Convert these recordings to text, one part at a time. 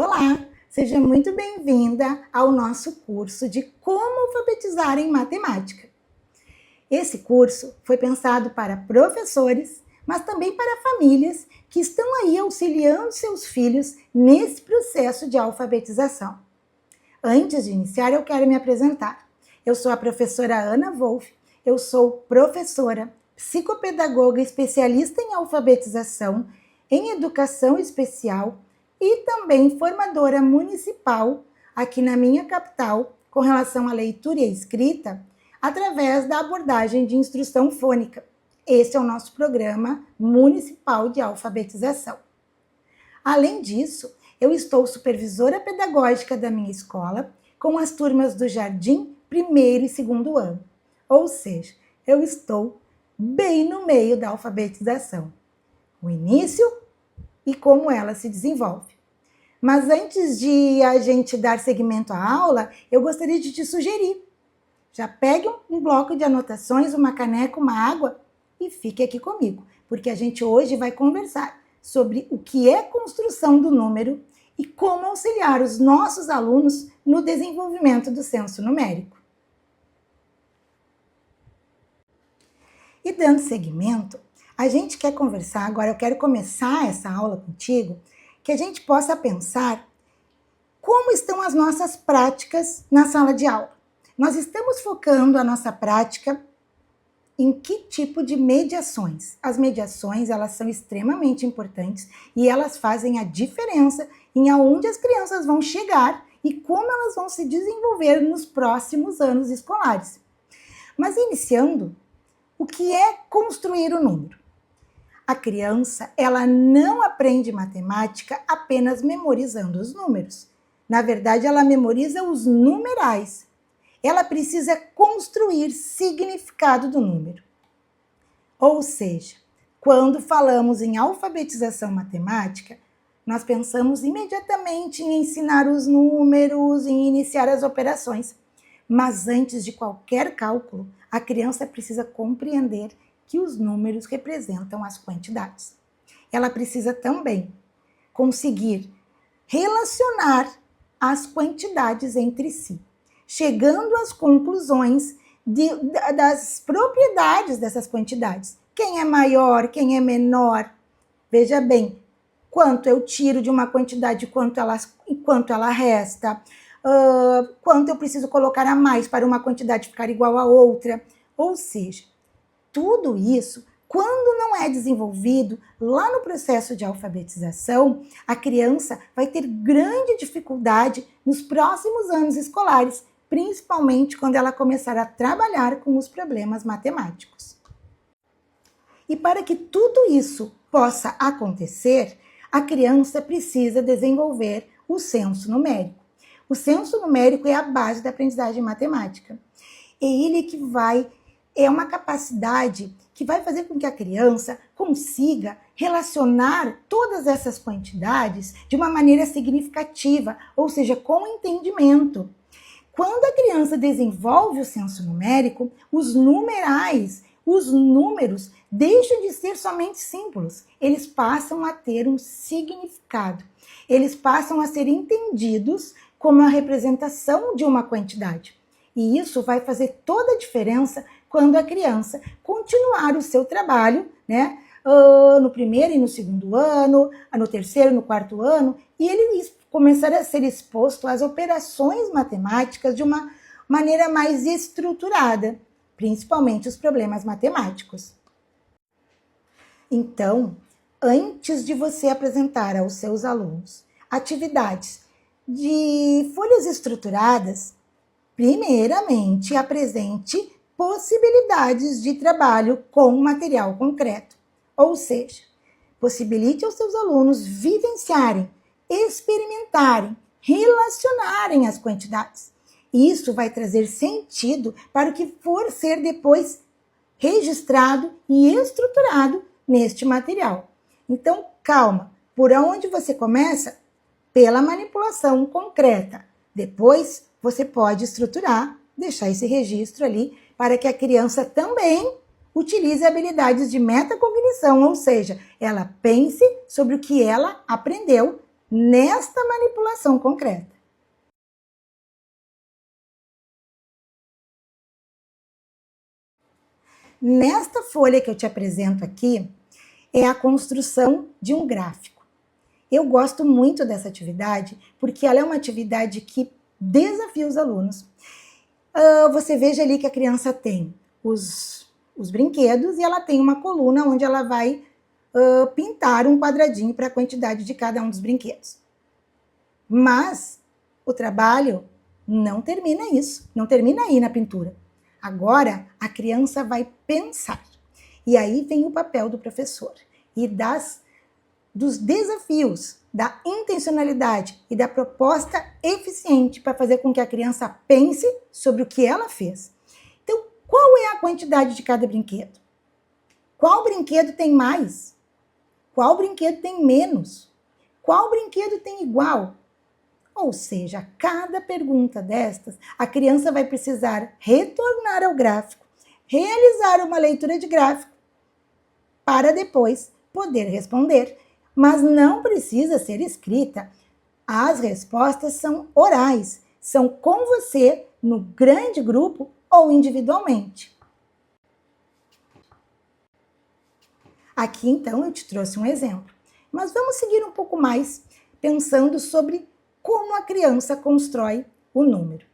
Olá, seja muito bem-vinda ao nosso curso de Como Alfabetizar em Matemática. Esse curso foi pensado para professores, mas também para famílias que estão aí auxiliando seus filhos nesse processo de alfabetização. Antes de iniciar, eu quero me apresentar. Eu sou a professora Ana Wolff, eu sou professora, psicopedagoga especialista em alfabetização, em educação especial e também formadora municipal aqui na minha capital com relação à leitura e à escrita através da abordagem de instrução fônica. Esse é o nosso programa municipal de alfabetização. Além disso, eu estou supervisora pedagógica da minha escola com as turmas do jardim, primeiro e segundo ano. Ou seja, eu estou bem no meio da alfabetização. O início e como ela se desenvolve. Mas antes de a gente dar seguimento à aula, eu gostaria de te sugerir. Já pegue um bloco de anotações, uma caneca, uma água e fique aqui comigo, porque a gente hoje vai conversar sobre o que é construção do número e como auxiliar os nossos alunos no desenvolvimento do senso numérico. E dando seguimento, a gente quer conversar, agora eu quero começar essa aula contigo, que a gente possa pensar como estão as nossas práticas na sala de aula. Nós estamos focando a nossa prática em que tipo de mediações? As mediações, elas são extremamente importantes e elas fazem a diferença em aonde as crianças vão chegar e como elas vão se desenvolver nos próximos anos escolares. Mas iniciando, o que é construir o número? A criança, ela não aprende matemática apenas memorizando os números. Na verdade, ela memoriza os numerais. Ela precisa construir significado do número. Ou seja, quando falamos em alfabetização matemática, nós pensamos imediatamente em ensinar os números, em iniciar as operações. Mas antes de qualquer cálculo, a criança precisa compreender que os números representam as quantidades. Ela precisa também conseguir relacionar as quantidades entre si, chegando às conclusões das propriedades dessas quantidades. Quem é maior, quem é menor. Veja bem, quanto eu tiro de uma quantidade, quanto ela resta, quanto eu preciso colocar a mais para uma quantidade ficar igual a outra. Ou seja, tudo isso, quando não é desenvolvido lá no processo de alfabetização, a criança vai ter grande dificuldade nos próximos anos escolares, principalmente quando ela começar a trabalhar com os problemas matemáticos. E para que tudo isso possa acontecer, a criança precisa desenvolver o senso numérico. O senso numérico é a base da aprendizagem matemática. É ele que é uma capacidade que vai fazer com que a criança consiga relacionar todas essas quantidades de uma maneira significativa, ou seja, com entendimento. Quando a criança desenvolve o senso numérico, os numerais, os números, deixam de ser somente símbolos. Eles passam a ter um significado. Eles passam a ser entendidos como a representação de uma quantidade. E isso vai fazer toda a diferença quando a criança continuar o seu trabalho, né, no primeiro e no segundo ano, no terceiro e no quarto ano, e ele começar a ser exposto às operações matemáticas de uma maneira mais estruturada, principalmente os problemas matemáticos. Então, antes de você apresentar aos seus alunos atividades de folhas estruturadas, primeiramente apresente possibilidades de trabalho com material concreto. Ou seja, possibilite aos seus alunos vivenciarem, experimentarem, relacionarem as quantidades. Isso vai trazer sentido para o que for ser depois registrado e estruturado neste material. Então, calma. Por onde você começa? Pela manipulação concreta. Depois, você pode estruturar, deixar esse registro ali, para que a criança também utilize habilidades de metacognição, ou seja, ela pense sobre o que ela aprendeu nesta manipulação concreta. Nesta folha que eu te apresento aqui, é a construção de um gráfico. Eu gosto muito dessa atividade, porque ela é uma atividade que desafia os alunos. Você veja ali que a criança tem os brinquedos e ela tem uma coluna onde ela vai pintar um quadradinho para a quantidade de cada um dos brinquedos. Mas o trabalho não termina isso, não termina aí na pintura. Agora a criança vai pensar. E aí vem o papel do professor e dos desafios, da intencionalidade e da proposta eficiente para fazer com que a criança pense sobre o que ela fez. Então, qual é a quantidade de cada brinquedo? Qual brinquedo tem mais? Qual brinquedo tem menos? Qual brinquedo tem igual? Ou seja, cada pergunta destas, a criança vai precisar retornar ao gráfico, realizar uma leitura de gráfico, para depois poder responder. Mas não precisa ser escrita. As respostas são orais, são com você, no grande grupo ou individualmente. Aqui, então, eu te trouxe um exemplo. Mas vamos seguir um pouco mais, pensando sobre como a criança constrói o número.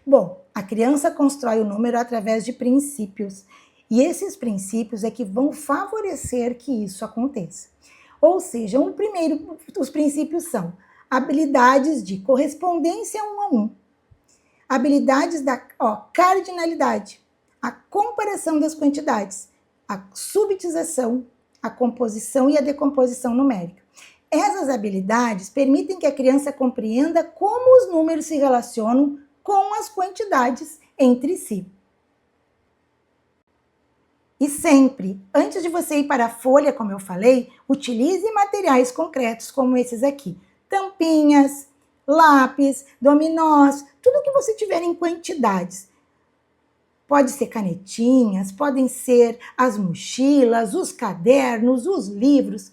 Bom, a criança constrói o número através de princípios. E esses princípios é que vão favorecer que isso aconteça. Ou seja, os princípios são habilidades de correspondência 1 a 1, habilidades da cardinalidade, a comparação das quantidades, a subdização, a composição e a decomposição numérica. Essas habilidades permitem que a criança compreenda como os números se relacionam com as quantidades entre si. E sempre, antes de você ir para a folha, como eu falei, utilize materiais concretos como esses aqui. Tampinhas, lápis, dominós, tudo que você tiver em quantidades. Pode ser canetinhas, podem ser as mochilas, os cadernos, os livros.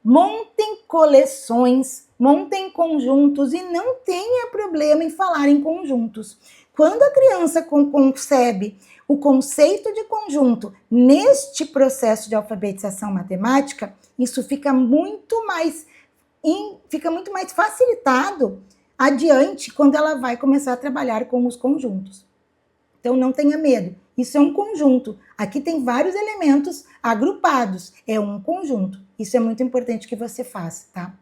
Montem coleções, montem conjuntos e não tenha problema em falar em conjuntos. Quando a criança concebe o conceito de conjunto neste processo de alfabetização matemática, isso fica muito mais facilitado adiante quando ela vai começar a trabalhar com os conjuntos. Então não tenha medo, isso é um conjunto. Aqui tem vários elementos agrupados, é um conjunto. Isso é muito importante que você faça, tá?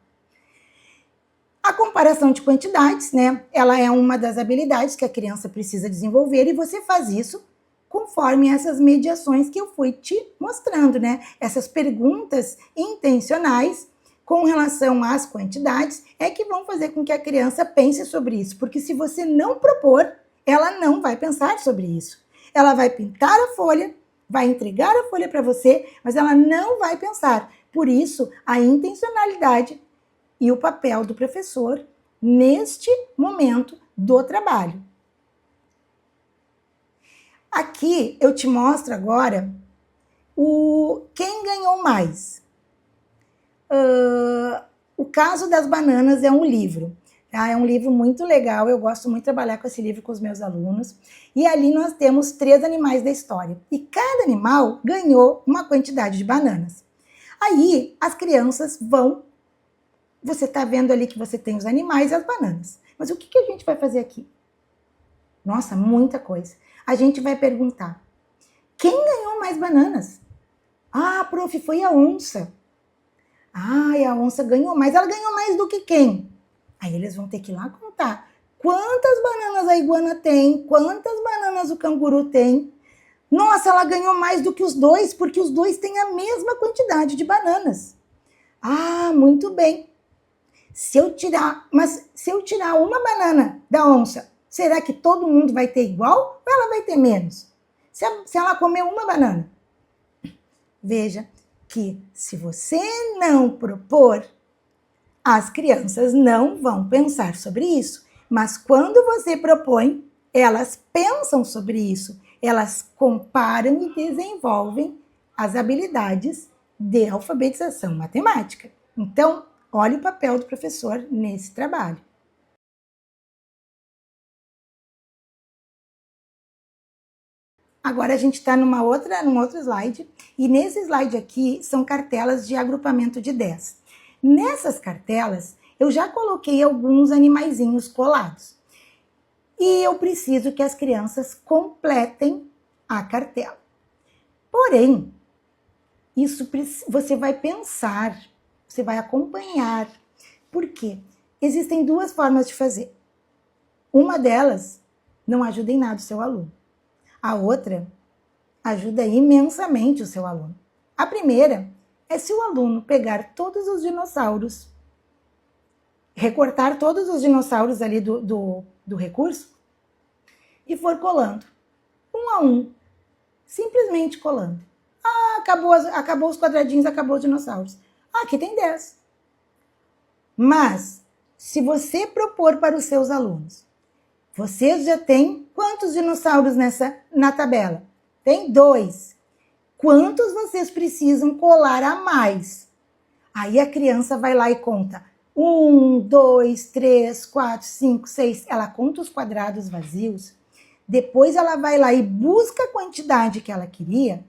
A comparação de quantidades, né? Ela é uma das habilidades que a criança precisa desenvolver e você faz isso conforme essas mediações que eu fui te mostrando, né? Essas perguntas intencionais com relação às quantidades é que vão fazer com que a criança pense sobre isso, porque se você não propor, ela não vai pensar sobre isso. Ela vai pintar a folha, vai entregar a folha para você, mas ela não vai pensar. Por isso, a intencionalidade e o papel do professor neste momento do trabalho. Aqui eu te mostro agora quem ganhou mais. O caso das bananas é um livro. Tá? É um livro muito legal, eu gosto muito de trabalhar com esse livro com os meus alunos. E ali nós temos 3 animais da história. E cada animal ganhou uma quantidade de bananas. Aí as crianças vão... Você está vendo ali que você tem os animais e as bananas. Mas o que a gente vai fazer aqui? Nossa, muita coisa. A gente vai perguntar, quem ganhou mais bananas? Ah, prof, foi a onça. Ah, a onça ganhou mais. Ela ganhou mais do que quem? Aí eles vão ter que ir lá contar. Quantas bananas a iguana tem? Quantas bananas o canguru tem? Nossa, ela ganhou mais do que os dois, porque os dois têm a mesma quantidade de bananas. Ah, muito bem. Se eu tirar uma banana da onça, será que todo mundo vai ter igual ou ela vai ter menos? Se ela comer uma banana. Veja que se você não propor, as crianças não vão pensar sobre isso. Mas quando você propõe, elas pensam sobre isso. Elas comparam e desenvolvem as habilidades de alfabetização matemática. Então, Olha o papel do professor nesse trabalho. Agora a gente está num outro slide, e nesse slide aqui são cartelas de agrupamento de 10. Nessas cartelas, eu já coloquei alguns animaizinhos colados. E eu preciso que as crianças completem a cartela. Porém, isso você vai pensar, você vai acompanhar. Por quê? Existem duas formas de fazer. Uma delas não ajuda em nada o seu aluno. A outra ajuda imensamente o seu aluno. A primeira é se o aluno pegar todos os dinossauros, recortar todos os dinossauros ali do recurso e for colando, um a um, simplesmente colando. Ah, acabou os quadradinhos, acabou os dinossauros. Ah, aqui tem 10. Mas, se você propor para os seus alunos, vocês já têm quantos dinossauros na tabela? Tem 2. Quantos vocês precisam colar a mais? Aí a criança vai lá e conta. 1, 2, 3, 4, 5, 6. Ela conta os quadrados vazios. Depois ela vai lá e busca a quantidade que ela queria.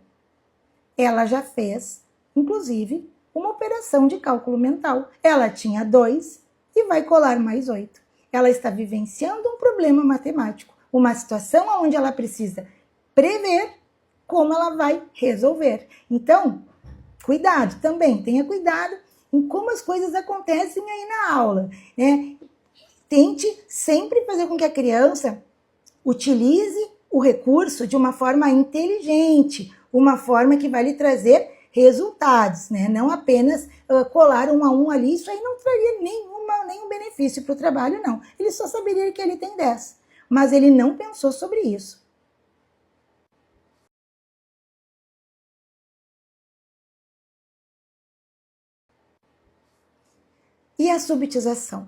Ela já fez, inclusive, uma operação de cálculo mental. Ela tinha 2 e vai colar mais 8. Ela está vivenciando um problema matemático, uma situação onde ela precisa prever como ela vai resolver. Então, cuidado também, tenha cuidado em como as coisas acontecem aí na aula, né? Tente sempre fazer com que a criança utilize o recurso de uma forma inteligente, uma forma que vai lhe trazer resultados, né? Não apenas colar um a um ali, isso aí não traria nenhum benefício para o trabalho, não. Ele só saberia que ele tem 10, mas ele não pensou sobre isso. E a subtização?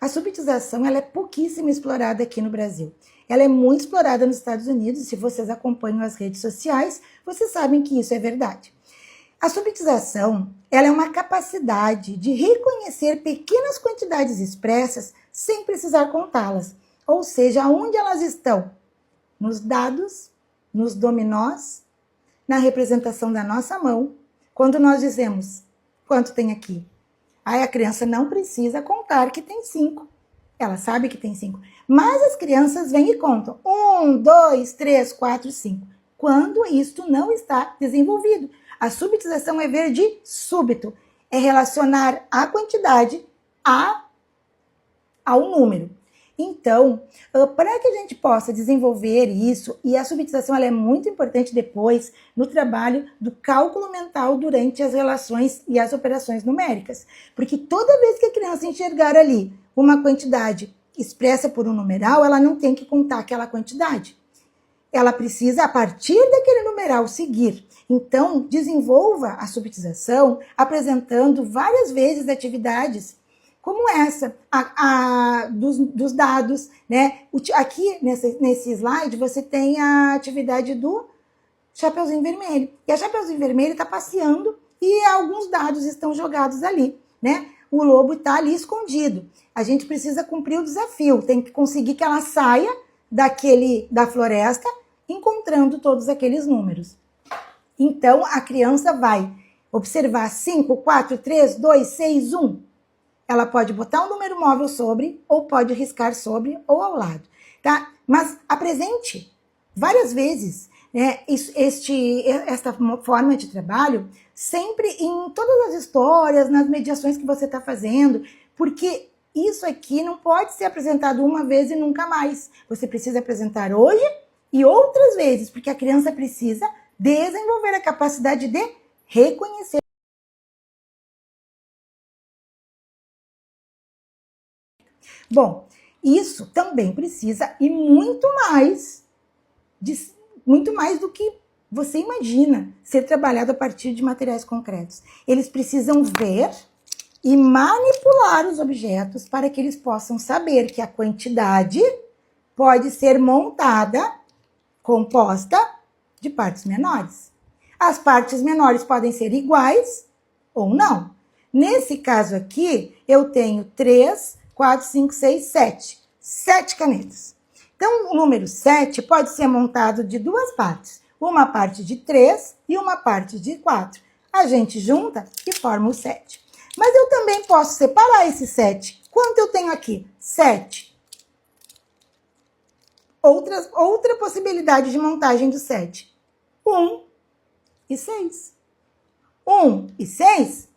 A subtização ela é pouquíssimo explorada aqui no Brasil. Ela é muito explorada nos Estados Unidos, e se vocês acompanham as redes sociais, vocês sabem que isso é verdade. A subtização ela é uma capacidade de reconhecer pequenas quantidades expressas sem precisar contá-las. Ou seja, onde elas estão? Nos dados, nos dominós, na representação da nossa mão. Quando nós dizemos quanto tem aqui, aí a criança não precisa contar que tem 5. Ela sabe que tem 5. Mas as crianças vêm e contam. 1, 2, 3, 4, 5. Quando isto não está desenvolvido. A subtização é ver de súbito. É relacionar a quantidade ao número. Então, para que a gente possa desenvolver isso, e a subtização ela é muito importante depois no trabalho do cálculo mental durante as relações e as operações numéricas. Porque toda vez que a criança enxergar ali uma quantidade expressa por um numeral, ela não tem que contar aquela quantidade. Ela precisa, a partir daquele numeral, seguir. Então, desenvolva a subtização apresentando várias vezes atividades como essa, dos dados, né? Aqui, nesse slide, você tem a atividade do Chapeuzinho Vermelho. E a Chapeuzinho Vermelho está passeando e alguns dados estão jogados ali, né? O lobo está ali escondido. A gente precisa cumprir o desafio, tem que conseguir que ela saia da floresta, encontrando todos aqueles números. Então, a criança vai observar 5, 4, 3, 2, 6, 1. Ela pode botar um número móvel sobre, ou pode riscar sobre ou ao lado, tá? Mas apresente várias vezes, né, esta forma de trabalho, sempre em todas as histórias, nas mediações que você está fazendo, porque isso aqui não pode ser apresentado uma vez e nunca mais. Você precisa apresentar hoje e outras vezes, porque a criança precisa desenvolver a capacidade de reconhecer. Bom, isso também precisa e muito mais do que você imagina ser trabalhado a partir de materiais concretos. Eles precisam ver e manipular os objetos para que eles possam saber que a quantidade pode ser composta de partes menores. As partes menores podem ser iguais ou não. Nesse caso aqui, eu tenho 3, 4, 5, 6, 7. 7 canetas. Então, o número 7 pode ser montado de duas partes. Uma parte de 3 e uma parte de 4. A gente junta e forma o 7. Mas eu também posso separar esse 7. Quanto eu tenho aqui? 7. Outra possibilidade de montagem do 7. 1 e 6. 1 e 6,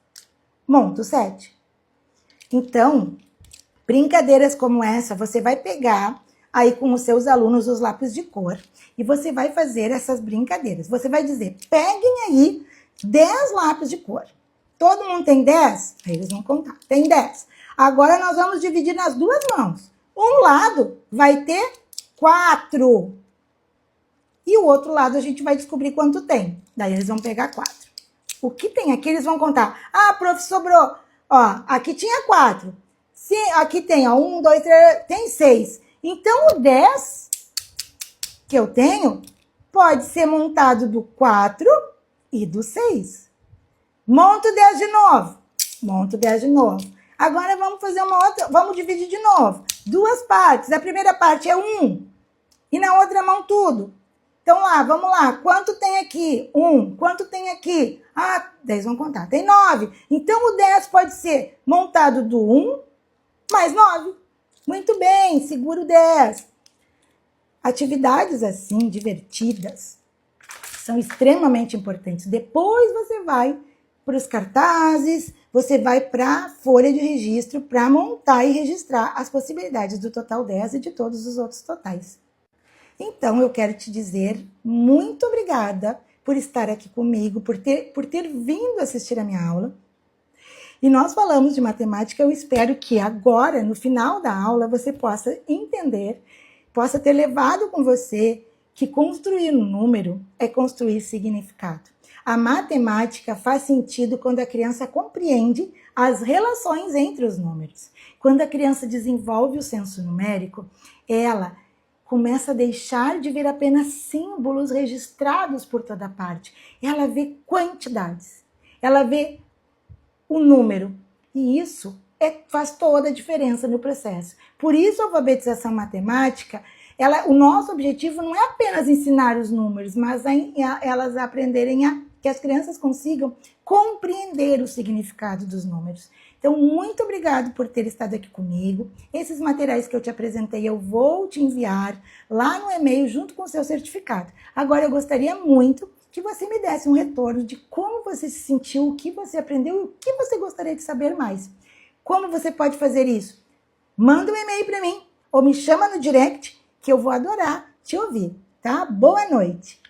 monta o 7. Então, brincadeiras como essa, você vai pegar aí com os seus alunos os lápis de cor e você vai fazer essas brincadeiras. Você vai dizer, peguem aí 10 lápis de cor. Todo mundo tem 10? Aí eles vão contar. Tem 10. Agora nós vamos dividir nas duas mãos. Um lado vai ter 4. E o outro lado a gente vai descobrir quanto tem. Daí eles vão pegar 4. O que tem aqui eles vão contar. Ah, prof, sobrou. Ó, aqui tinha 4. Aqui tem, ó, 1, 2, 3, tem 6. Então, o 10 que eu tenho pode ser montado do 4 e do 6. Monto 10 de novo. Monto 10 de novo. Agora vamos fazer uma outra, vamos dividir de novo. Duas partes. A primeira parte é 1 e na outra mão tudo. Então, lá, vamos lá. Quanto tem aqui? 1. Quanto tem aqui? Ah, 10 vão contar. Tem 9. Então, o 10 pode ser montado do 1 mais 9. Muito bem, segura o 10. Atividades assim, divertidas, são extremamente importantes. Depois você vai para os cartazes, você vai para a folha de registro para montar e registrar as possibilidades do total 10 e de todos os outros totais. Então, eu quero te dizer muito obrigada por estar aqui comigo, por ter vindo assistir a minha aula. E nós falamos de matemática, eu espero que agora, no final da aula, você possa entender, possa ter levado com você que construir um número é construir significado. A matemática faz sentido quando a criança compreende as relações entre os números. Quando a criança desenvolve o senso numérico, ela começa a deixar de ver apenas símbolos registrados por toda parte. Ela vê quantidades, ela vê o número. E isso faz toda a diferença no processo. Por isso, a alfabetização matemática, o nosso objetivo não é apenas ensinar os números, mas elas aprenderem que as crianças consigam compreender o significado dos números. Então, muito obrigado por ter estado aqui comigo. Esses materiais que eu te apresentei, eu vou te enviar lá no e-mail junto com o seu certificado. Agora, eu gostaria muito que você me desse um retorno de como você se sentiu, o que você aprendeu e o que você gostaria de saber mais. Como você pode fazer isso? Manda um e-mail para mim ou me chama no direct que eu vou adorar te ouvir, tá? Boa noite!